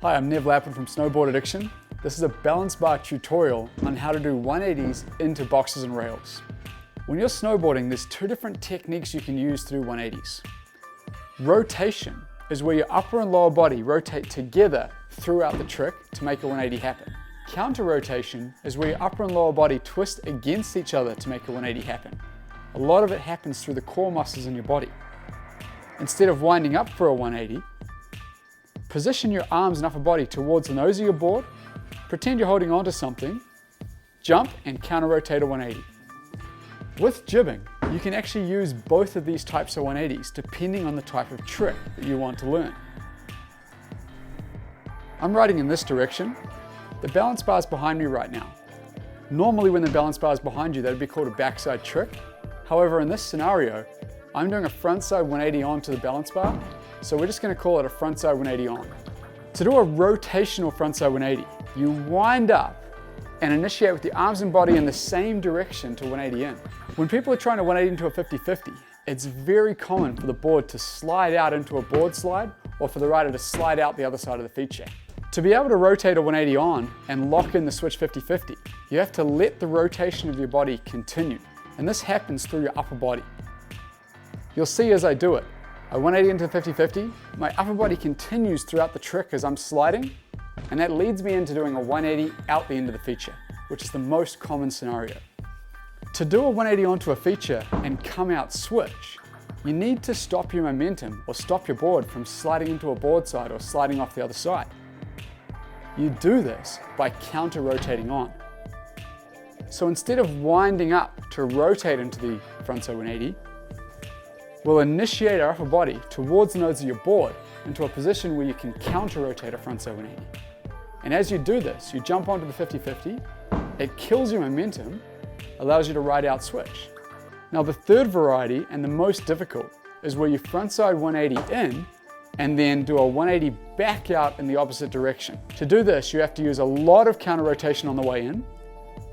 Hi, I'm Nev Lappin from Snowboard Addiction. This is a balance bar tutorial on how to do 180s into boxes and rails. When you're snowboarding, there's two different techniques you can use to do 180s. Rotation is where your upper and lower body rotate together throughout the trick to make a 180 happen. Counter rotation is where your upper and lower body twist against each other to make a 180 happen. A lot of it happens through the core muscles in your body. Instead of winding up for a 180, position your arms and upper body towards the nose of your board, pretend you're holding onto something, jump and counter rotate a 180. With jibbing, you can actually use both of these types of 180s depending on the type of trick that you want to learn. I'm riding in this direction. The balance bar is behind me right now. Normally when the balance bar is behind you, that would be called a backside trick. However, in this scenario, I'm doing a frontside 180 on to the balance bar, so we're just going to call it a frontside 180 on. To do a rotational frontside 180, you wind up and initiate with the arms and body in the same direction to 180 in. When people are trying to 180 into a 50-50, it's very common for the board to slide out into a board slide or for the rider to slide out the other side of the feet check. To be able to rotate a 180 on and lock in the switch 50-50, you have to let the rotation of your body continue, and this happens through your upper body. You'll see as I do it, I 180 into 50-50, my upper body continues throughout the trick as I'm sliding, and that leads me into doing a 180 out the end of the feature, which is the most common scenario. To do a 180 onto a feature and come out switch, you need to stop your momentum or stop your board from sliding into a board side or sliding off the other side. You do this by counter rotating on. So instead of winding up to rotate into the frontside 180, we'll initiate our upper body towards the nose of your board into a position where you can counter rotate a frontside 180. And as you do this, you jump onto the 50-50, it kills your momentum, allows you to ride out switch. Now the third variety and the most difficult is where you frontside 180 in and then do a 180 back out in the opposite direction. To do this, you have to use a lot of counter rotation on the way in,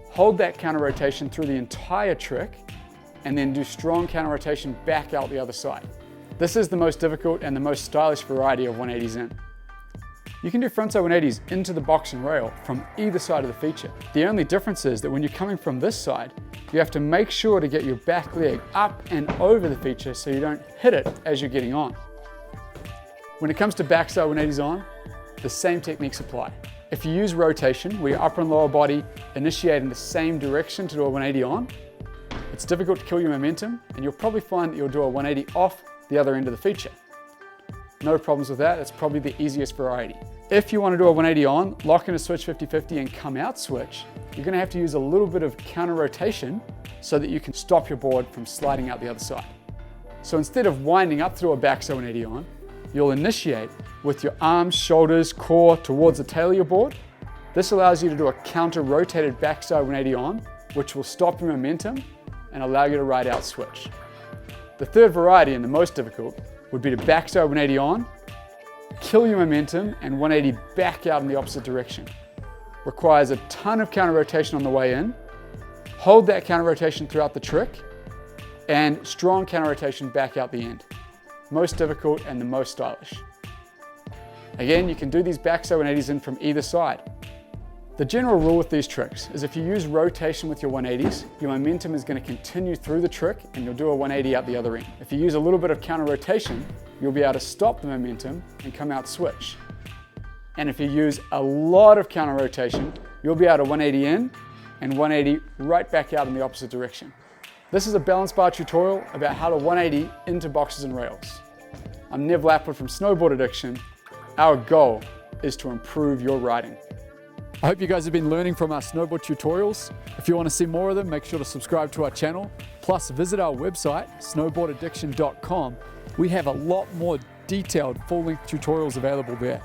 hold that counter rotation through the entire trick, and then do strong counter rotation back out the other side. This is the most difficult and the most stylish variety of 180s in. You can do frontside 180s into the box and rail from either side of the feature. The only difference is that when you're coming from this side, you have to make sure to get your back leg up and over the feature so you don't hit it as you're getting on. When it comes to backside 180s on, the same techniques apply. If you use rotation, where your upper and lower body initiate in the same direction to do a 180 on, it's difficult to kill your momentum, and you'll probably find that you'll do a 180 off the other end of the feature. No problems with that, it's probably the easiest variety. If you want to do a 180 on, lock in a switch 50-50 and come out switch, you're going to have to use a little bit of counter rotation so that you can stop your board from sliding out the other side. So instead of winding up through a backside 180 on, you'll initiate with your arms, shoulders, core towards the tail of your board. This allows you to do a counter rotated backside 180 on, which will stop your momentum and allow you to ride out switch. The third variety and the most difficult would be to backside 180 on, kill your momentum and 180 back out in the opposite direction. Requires a ton of counter rotation on the way in, hold that counter rotation throughout the trick, and strong counter rotation back out the end. Most difficult and the most stylish. Again, you can do these backside 180s in from either side. The general rule with these tricks is if you use rotation with your 180s, your momentum is going to continue through the trick and you'll do a 180 out the other end. If you use a little bit of counter rotation, you'll be able to stop the momentum and come out switch. And if you use a lot of counter rotation, you'll be able to 180 in and 180 right back out in the opposite direction. This is a balance bar tutorial about how to 180 into boxes and rails. I'm Nev Lappin from Snowboard Addiction. Our goal is to improve your riding. I hope you guys have been learning from our snowboard tutorials. If you want to see more of them, make sure to subscribe to our channel. Plus visit our website, snowboardaddiction.com. We have a lot more detailed full-length tutorials available there.